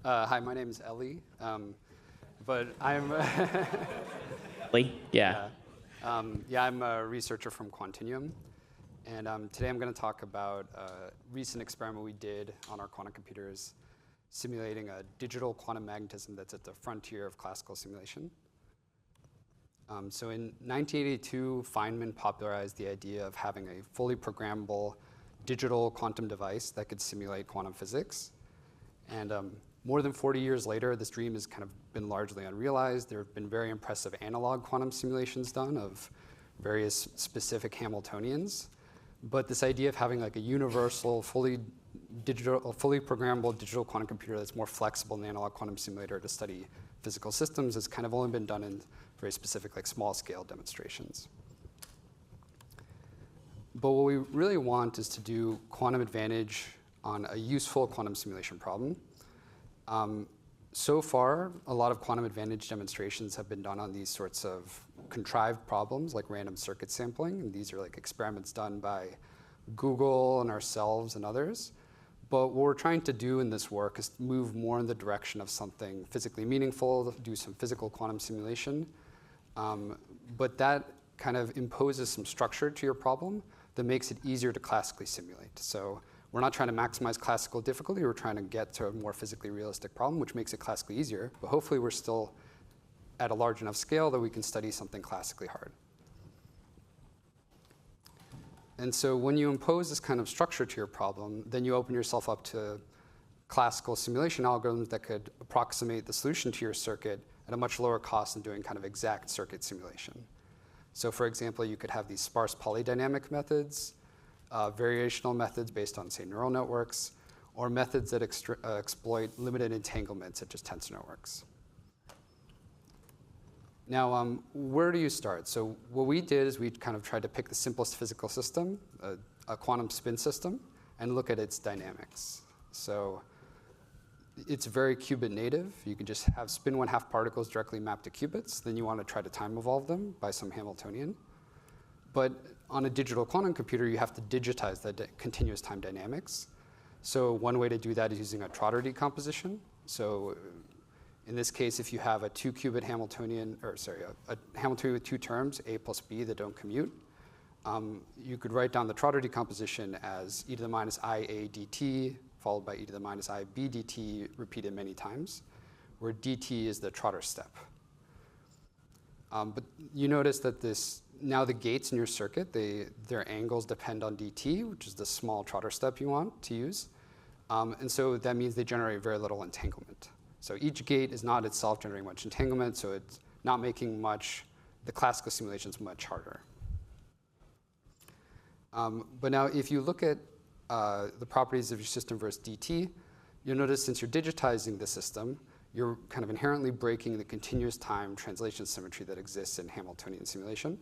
Hi, my name is Eli, but I'm Yeah. I'm a researcher from Quantinuum, and today I'm going to talk about a recent experiment we did on our quantum computers, simulating a digital quantum magnetism that's at the frontier of classical simulation. So in 1982, Feynman popularized the idea of having a fully programmable digital quantum device that could simulate quantum physics, and more than 40 years later, this dream has kind of been largely unrealized. There have been very impressive analog quantum simulations done of various specific Hamiltonians. But this idea of having like a universal, fully programmable digital quantum computer that's more flexible than the analog quantum simulator to study physical systems has kind of only been done in very specific, like small-scale demonstrations. But what we really want is to do quantum advantage on a useful quantum simulation problem. So far, a lot of quantum advantage demonstrations have been done on these sorts of contrived problems, like random circuit sampling. And these are like experiments done by Google and ourselves and others. But what we're trying to do in this work is move more in the direction of something physically meaningful, do some physical quantum simulation. But that kind of imposes some structure to your problem that makes it easier to classically simulate. So we're not trying to maximize classical difficulty. We're trying to get to a more physically realistic problem, which makes it classically easier. But hopefully, we're still at a large enough scale that we can study something classically hard. And so when you impose this kind of structure to your problem, then you open yourself up to classical simulation algorithms that could approximate the solution to your circuit at a much lower cost than doing kind of exact circuit simulation. So for example, you could have these sparse polydynamic methods, variational methods based on, say, neural networks, or methods that exploit limited entanglements such as tensor networks. Now, where do you start? So what we did is we kind of tried to pick the simplest physical system, a quantum spin system, and look at its dynamics. So it's very qubit native. You can just have spin 1/2 particles directly mapped to qubits. Then you want to try to time evolve them by some Hamiltonian. But on a digital quantum computer, you have to digitize that continuous time dynamics. So one way to do that is using a Trotter decomposition. So in this case, if you have a 2-qubit Hamiltonian, a Hamiltonian with 2 terms, A plus B, that don't commute, you could write down the Trotter decomposition as e to the minus IA dt, followed by e to the minus IB dt, repeated many times, where dt is the Trotter step. But you notice that now the gates in your circuit, their angles depend on dt, which is the small Trotter step you want to use. And so that means they generate very little entanglement. So each gate is not itself generating much entanglement, so it's not making the classical simulations much harder. But now if you look at the properties of your system versus dt, you'll notice since you're digitizing the system, you're kind of inherently breaking the continuous time translation symmetry that exists in Hamiltonian simulation.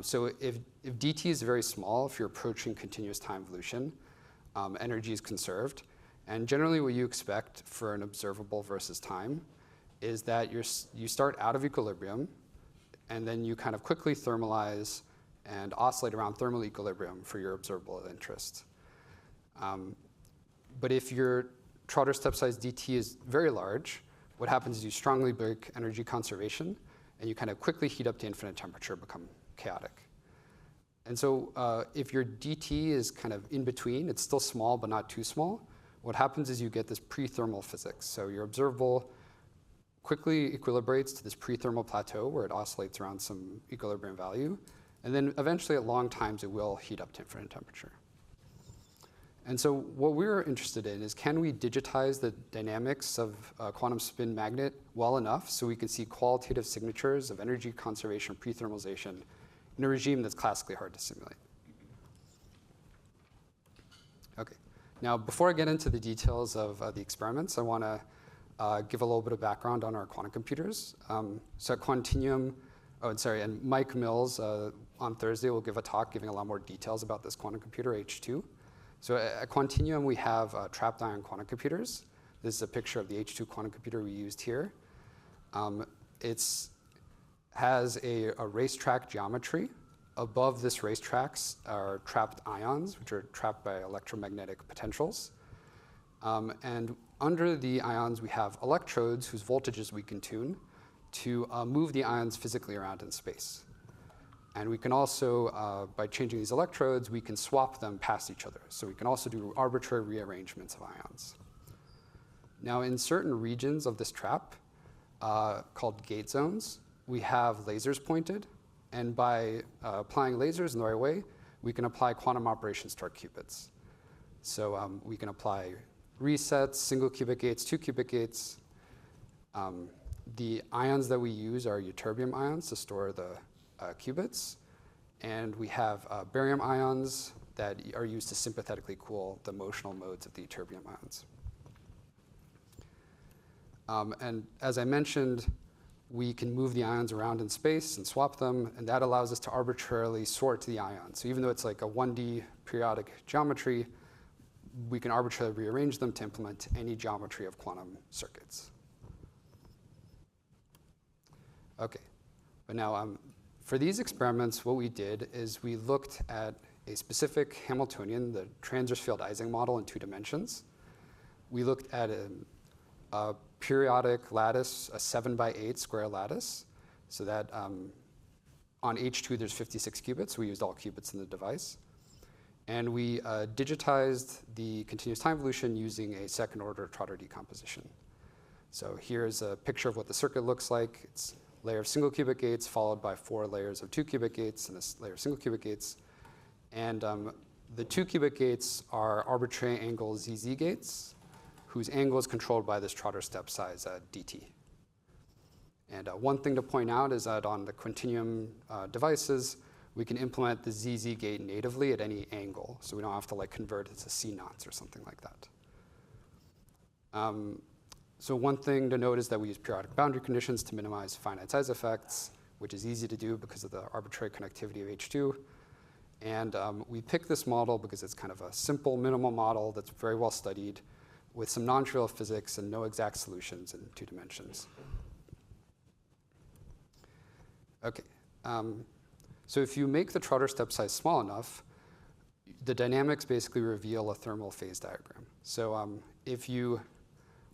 So if dt is very small, if you're approaching continuous time evolution, energy is conserved. And generally what you expect for an observable versus time is that you start out of equilibrium, and then you kind of quickly thermalize and oscillate around thermal equilibrium for your observable of interest. But if your Trotter step size dt is very large, what happens is you strongly break energy conservation, and you kind of quickly heat up to infinite temperature, become chaotic. And so if your dt is kind of in between, it's still small but not too small, what happens is you get this pre-thermal physics. So your observable quickly equilibrates to this pre-thermal plateau where it oscillates around some equilibrium value. And then eventually at long times, it will heat up to infinite temperature. And so what we're interested in is, can we digitize the dynamics of a quantum spin magnet well enough so we can see qualitative signatures of energy conservation, pre-thermalization in a regime that's classically hard to simulate? Okay. Now, before I get into the details of the experiments, I want to give a little bit of background on our quantum computers. So at Quantinuum, and Mike Mills on Thursday will give a talk giving a lot more details about this quantum computer, H2. So at Quantinuum, we have trapped ion quantum computers. This is a picture of the H2 quantum computer we used here. It has a racetrack geometry. Above this racetrack are trapped ions, which are trapped by electromagnetic potentials. And under the ions, we have electrodes whose voltages we can tune to move the ions physically around in space. And we can also, by changing these electrodes, we can swap them past each other. So we can also do arbitrary rearrangements of ions. Now, in certain regions of this trap, called gate zones, we have lasers pointed. And by applying lasers in the right way, we can apply quantum operations to our qubits. So we can apply resets, single qubit gates, 2 qubit gates. The ions that we use are ytterbium ions to store the qubits. And we have barium ions that are used to sympathetically cool the motional modes of the ytterbium ions. And as I mentioned, we can move the ions around in space and swap them, and that allows us to arbitrarily sort the ions. So even though it's like a 1D periodic geometry, we can arbitrarily rearrange them to implement any geometry of quantum circuits. Okay, but now for these experiments, what we did is we looked at a specific Hamiltonian, the transverse field Ising model in 2 dimensions. We looked at a periodic lattice, a 7×8 square lattice, so that on H2 there's 56 qubits. We used all qubits in the device. And we digitized the continuous time evolution using a second-order Trotter decomposition. So here's a picture of what the circuit looks like. It's a layer of single qubit gates followed by 4 layers of 2 qubit gates and a layer of single qubit gates. And the 2 qubit gates are arbitrary angle ZZ gates, whose angle is controlled by this Trotter step size dt. And one thing to point out is that on the Quantinuum devices, we can implement the ZZ gate natively at any angle, so we don't have to like convert it to C naughts or something like that. So one thing to note is that we use periodic boundary conditions to minimize finite size effects, which is easy to do because of the arbitrary connectivity of H2. And we picked this model because it's kind of a simple minimal model that's very well studied, with some non-trivial physics and no exact solutions in 2 dimensions. Okay, so if you make the Trotter step size small enough, the dynamics basically reveal a thermal phase diagram. So if you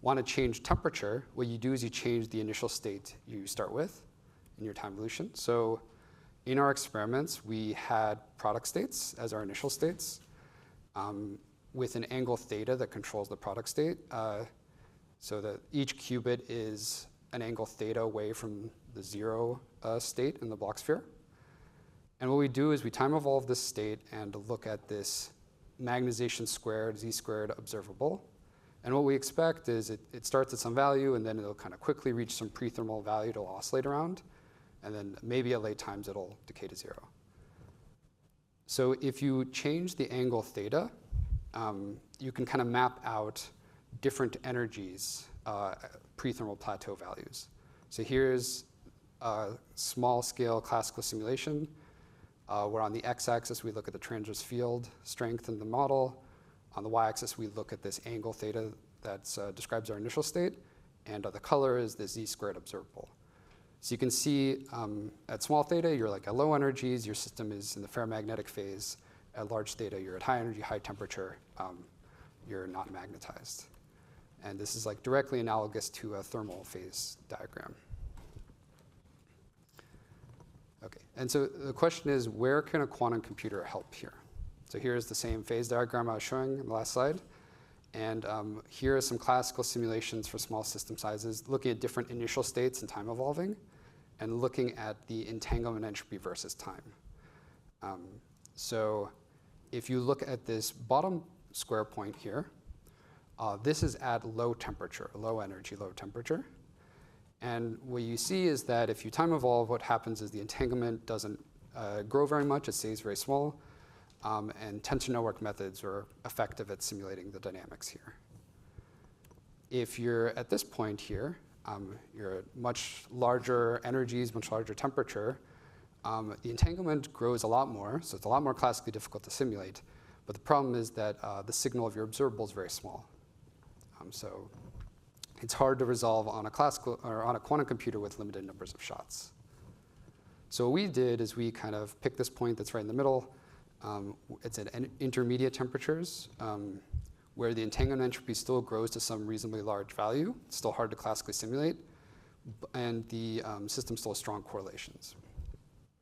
want to change temperature, what you do is you change the initial state you start with in your time evolution. So in our experiments, we had product states as our initial states, with an angle theta that controls the product state, so that each qubit is an angle theta away from the 0 state in the block sphere. And what we do is we time evolve this state and look at this magnetization squared, z squared observable. And what we expect is it starts at some value, and then it'll kind of quickly reach some pre-thermal value to oscillate around. And then maybe at late times, it'll decay to 0. So if you change the angle theta, you can kind of map out different energies, pre-thermal plateau values. So here's a small-scale classical simulation, where on the x-axis we look at the transverse field strength in the model. On the y-axis we look at this angle theta that describes our initial state, and the color is the z-squared observable. So you can see at small theta, you're like at low energies, your system is in the ferromagnetic phase. At large theta, you're at high energy, high temperature, you're not magnetized. And this is like directly analogous to a thermal phase diagram. Okay, and so the question is, where can a quantum computer help here? So here's the same phase diagram I was showing in the last slide. And here are some classical simulations for small system sizes, looking at different initial states and time evolving, and looking at the entanglement entropy versus time. So if you look at this bottom square point here, this is at low temperature, low energy, low temperature. And what you see is that if you time evolve, what happens is the entanglement doesn't grow very much, it stays very small, and tensor network methods are effective at simulating the dynamics here. If you're at this point here, you're at much larger energies, much larger temperature, the entanglement grows a lot more, so it's a lot more classically difficult to simulate. But the problem is that the signal of your observable is very small. So it's hard to resolve on a classical or on a quantum computer with limited numbers of shots. So what we did is we kind of picked this point that's right in the middle. It's at intermediate temperatures. where the entanglement entropy still grows to some reasonably large value. It's still hard to classically simulate, and the system still has strong correlations.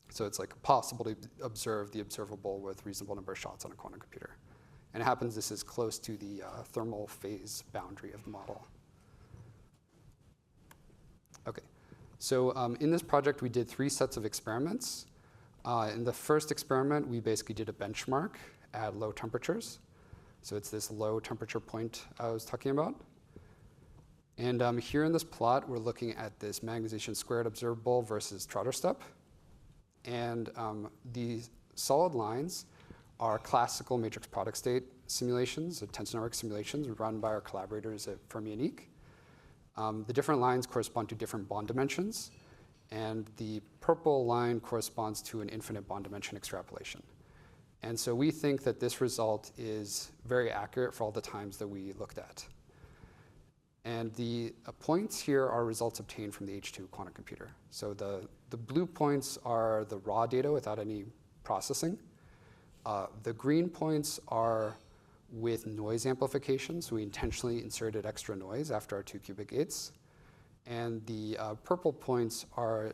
So it's like possible to observe the observable with reasonable number of shots on a quantum computer. And it happens this is close to the thermal phase boundary of the model. Okay, so in this project, we did 3 sets of experiments. In the first experiment, we basically did a benchmark at low temperatures. So it's this low temperature point I was talking about. And here in this plot, we're looking at this magnetization squared observable versus Trotter step. And the solid lines are classical matrix product state simulations, tensor network simulations run by our collaborators at Fermi. The different lines correspond to different bond dimensions, and the purple line corresponds to an infinite bond dimension extrapolation. And so we think that this result is very accurate for all the times that we looked at. And the points here are results obtained from the H2 quantum computer. So the blue points are the raw data without any processing. The green points are with noise amplification, so we intentionally inserted extra noise after our 2 cubic gates. And the purple points are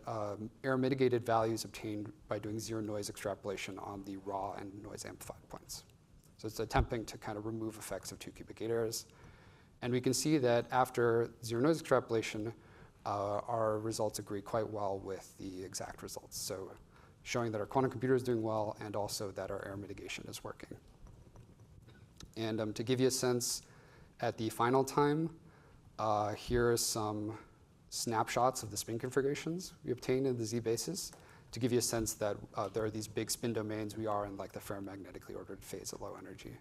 error mitigated values obtained by doing zero noise extrapolation on the raw and noise amplified points. So it's attempting to kind of remove effects of 2 cubic gate errors. And we can see that after zero noise extrapolation, our results agree quite well with the exact results. So showing that our quantum computer is doing well and also that our error mitigation is working. And to give you a sense, at the final time, here are some snapshots of the spin configurations we obtained in the Z basis to give you a sense that there are these big spin domains. We are in like the ferromagnetically ordered phase at low energy.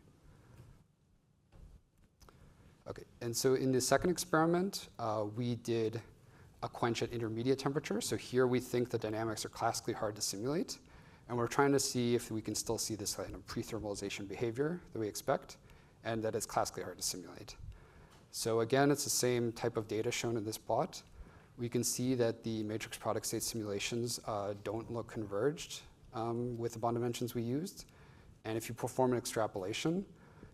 Okay, and so in the second experiment, we did a quench at intermediate temperature. So here we think the dynamics are classically hard to simulate. And we're trying to see if we can still see this kind of pre-thermalization behavior that we expect, and that it's classically hard to simulate. So again, it's the same type of data shown in this plot. We can see that the matrix product state simulations don't look converged with the bond dimensions we used. And if you perform an extrapolation,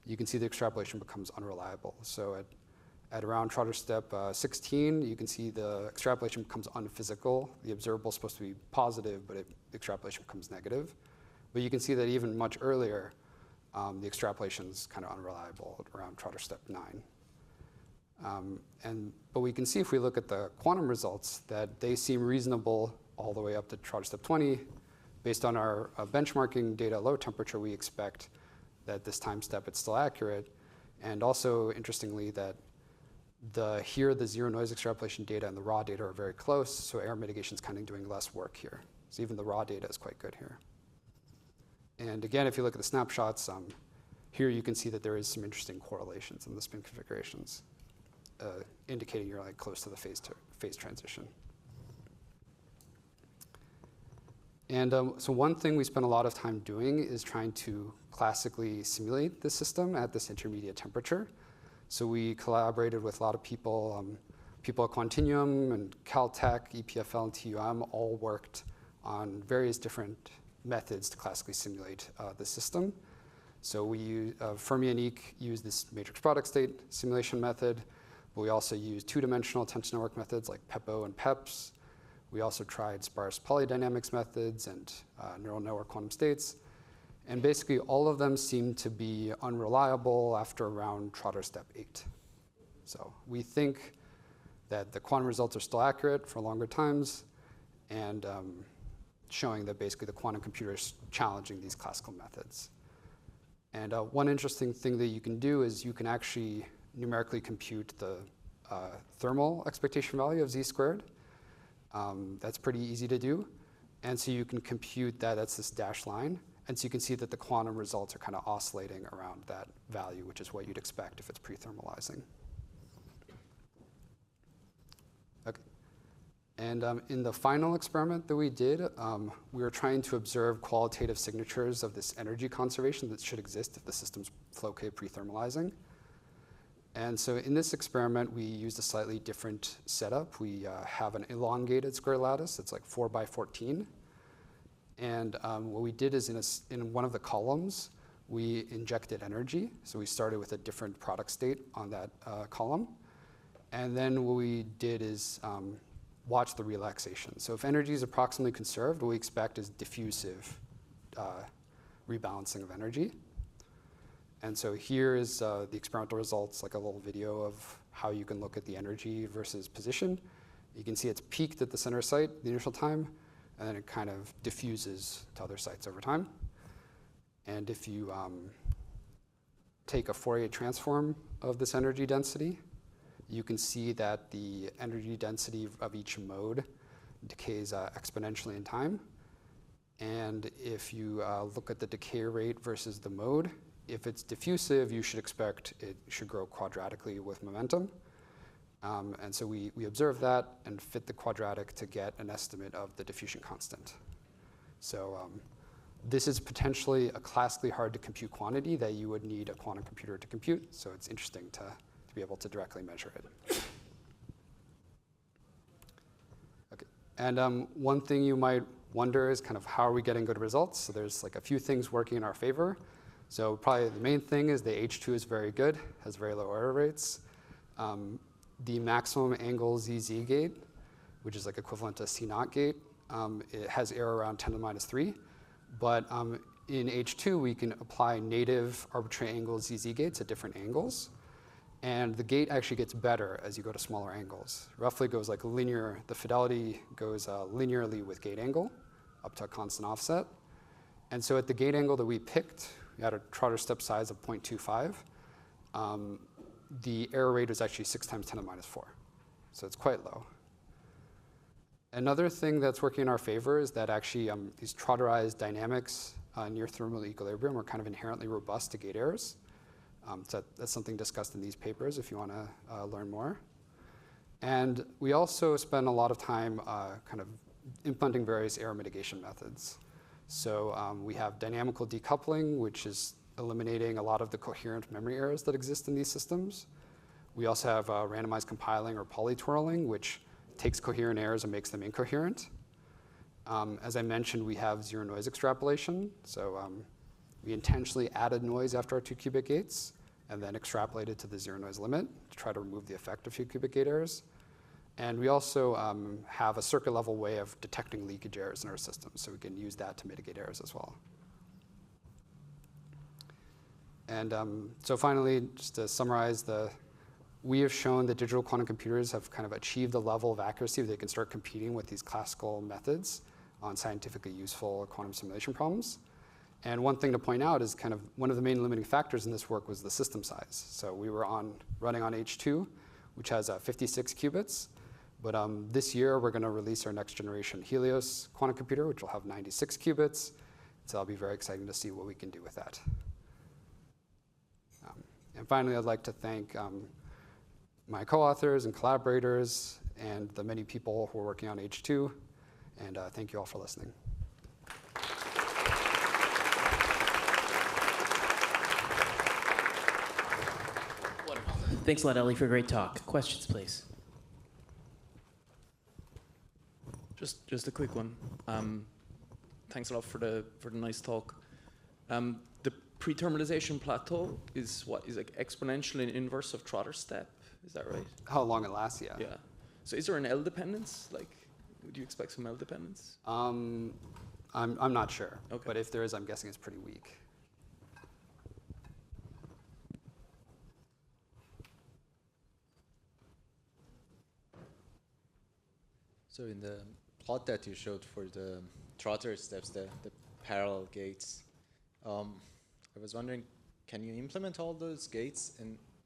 you can see the extrapolation becomes unreliable. So at around Trotter step 16, you can see the extrapolation becomes unphysical. The observable is supposed to be positive, but the extrapolation becomes negative. But you can see that even much earlier, the extrapolation is kind of unreliable at around Trotter step 9. But we can see if we look at the quantum results that they seem reasonable all the way up to Trotter step 20. Based on our benchmarking data at low temperature, we expect that this time step it's still accurate. And also, interestingly, that here the zero noise extrapolation data and the raw data are very close, so error mitigation is kind of doing less work here. So even the raw data is quite good here. And again, if you look at the snapshots, here you can see that there is some interesting correlations in the spin configurations, indicating you're like close to the phase transition. And so one thing we spent a lot of time doing is trying to classically simulate the system at this intermediate temperature. So we collaborated with a lot of people, people at Quantinuum and Caltech, EPFL, and TUM all worked on various different methods to classically simulate the system. So we Fermi used this matrix product state simulation method, but we also used two-dimensional tensor network methods like PEPO and PEPS. We also tried sparse polydynamics methods and neural network quantum states. And basically, all of them seem to be unreliable after around Trotter step 8. So we think that the quantum results are still accurate for longer times, and showing that basically the quantum computer is challenging these classical methods. And one interesting thing that you can do is you can actually numerically compute the thermal expectation value of z squared. That's pretty easy to do. And so you can compute that, that's this dashed line. And so you can see that the quantum results are kind of oscillating around that value, which is what you'd expect if it's pre-thermalizing. Okay. And in the final experiment that we did, we were trying to observe qualitative signatures of this energy conservation that should exist if the system's flow-K pre-thermalizing. And so in this experiment, we used a slightly different setup. We have an elongated square lattice that's like 4 by 14. And what we did is in one of the columns, we injected energy. So we started with a different product state on that column. And then what we did is watch the relaxation. So if energy is approximately conserved, what we expect is diffusive rebalancing of energy. And so here is the experimental results, like a little video of how you can look at the energy versus position. You can see it's peaked at the center site the initial time, and then it kind of diffuses to other sites over time. And if you take a Fourier transform of this energy density, you can see that the energy density of each mode decays exponentially in time. And if you look at the decay rate versus the mode, if it's diffusive, you should expect it should grow quadratically with momentum. And so we observed that and fit the quadratic to get an estimate of the diffusion constant. So this is potentially a classically hard to compute quantity that you would need a quantum computer to compute. So it's interesting to be able to directly measure it. Okay. And one thing you might wonder is kind of how are we getting good results? So there's like a few things working in our favor. So probably the main thing is the H2 is very good, has very low error rates. The maximum angle ZZ gate, which is like equivalent to C0 gate, it has error around 10 to the minus 3. But in H2, we can apply native arbitrary angle ZZ gates at different angles. And the gate actually gets better as you go to smaller angles. Roughly goes like linear, the fidelity goes linearly with gate angle up to a constant offset. And so at the gate angle that we picked, we had a Trotter step size of 0.25. The error rate was actually 6 times 10 to the minus 4. So it's quite low. Another thing that's working in our favor is that actually these Trotterized dynamics near thermal equilibrium are kind of inherently robust to gate errors. So that's something discussed in these papers if you want to learn more. And we also spend a lot of time kind of implementing various error mitigation methods. So we have dynamical decoupling, which is eliminating a lot of the coherent memory errors that exist in these systems. We also have randomized compiling or polytwirling, which takes coherent errors and makes them incoherent. As I mentioned, we have zero noise extrapolation. So we intentionally added noise after our 2 qubit gates and then extrapolated to the zero noise limit to try to remove the effect of 2 qubit gate errors. And we also have a circuit level way of detecting leakage errors in our system, so we can use that to mitigate errors as well. And so finally, just to summarize, we have shown that digital quantum computers have kind of achieved the level of accuracy that they can start competing with these classical methods on scientifically useful quantum simulation problems. And one thing to point out is kind of one of the main limiting factors in this work was the system size. So we were running on H2, which has 56 qubits. But this year, we're going to release our next generation Helios quantum computer, which will have 96 qubits. So that'll be very exciting to see what we can do with that. And finally, I'd like to thank my co-authors and collaborators and the many people who are working on H2. And thank you all for listening. Thanks a lot, Eli, for a great talk. Questions, please. Just a quick one. Thanks a lot for the nice talk. The preterminalization plateau is what is like exponentially inverse of Trotter step. Is that right? How long it lasts, yeah. Yeah. So is there an L dependence? Like, would you expect some L dependence? I'm not sure. Okay. But if there is, I'm guessing it's pretty weak. So in the plot that you showed for the Trotter steps, the parallel gates, I was wondering, can you implement all those gates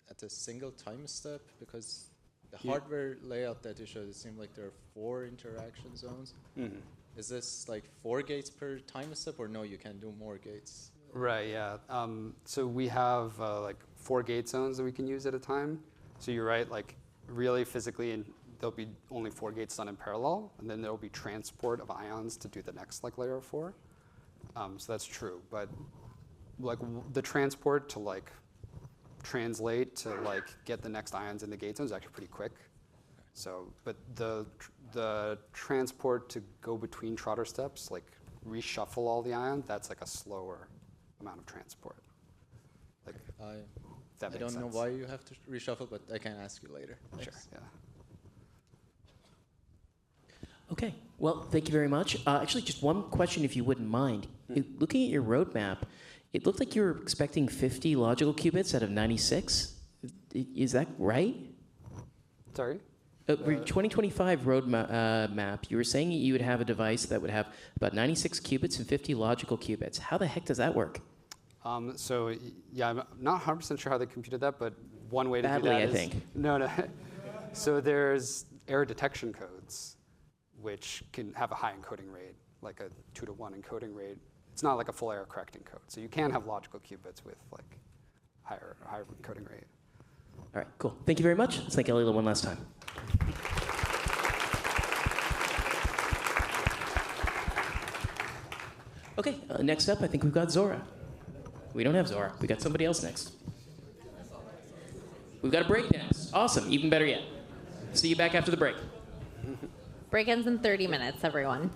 at a single time step? Because the hardware layout that you showed, it seemed like there are 4 interaction zones. Mm-hmm. Is this like 4 gates per time step, or no, you can do more gates? Right, yeah. So we have like 4 gate zones that we can use at a time. So you're right, like really physically, there'll be only 4 gates done in parallel, and then there'll be transport of ions to do the next like layer of 4. So that's true, but like the transport to like translate to like get the next ions in the gate zone is actually pretty quick. So, but the transport to go between Trotter steps, like reshuffle all the ions, that's like a slower amount of transport. That I makes don't know sense. why you have to reshuffle, but I can ask you later. Sure, Thanks. yeah. Okay. Well, thank you very much. Actually, just one question, if you wouldn't mind. Looking at your roadmap, it looked like you were expecting 50 logical qubits out of 96. Is that right? Sorry? For your 2025 roadmap, you were saying you would have a device that would have about 96 qubits and 50 logical qubits. How the heck does that work? Yeah, I'm not 100% sure how they computed that, but one way to Badly, do that I is... think. No. So there's error detection codes, which can have a high encoding rate, like a 2-to-1 encoding rate. It's not like a full error correcting code. So you can have logical qubits with like higher encoding rate. All right, cool. Thank you very much. Let's thank Elila one last time. Okay, next up, I think we've got Zora. We don't have Zora. We got somebody else next. We've got a break next. Awesome, even better yet. See you back after the break. Break ends in 30 minutes, everyone.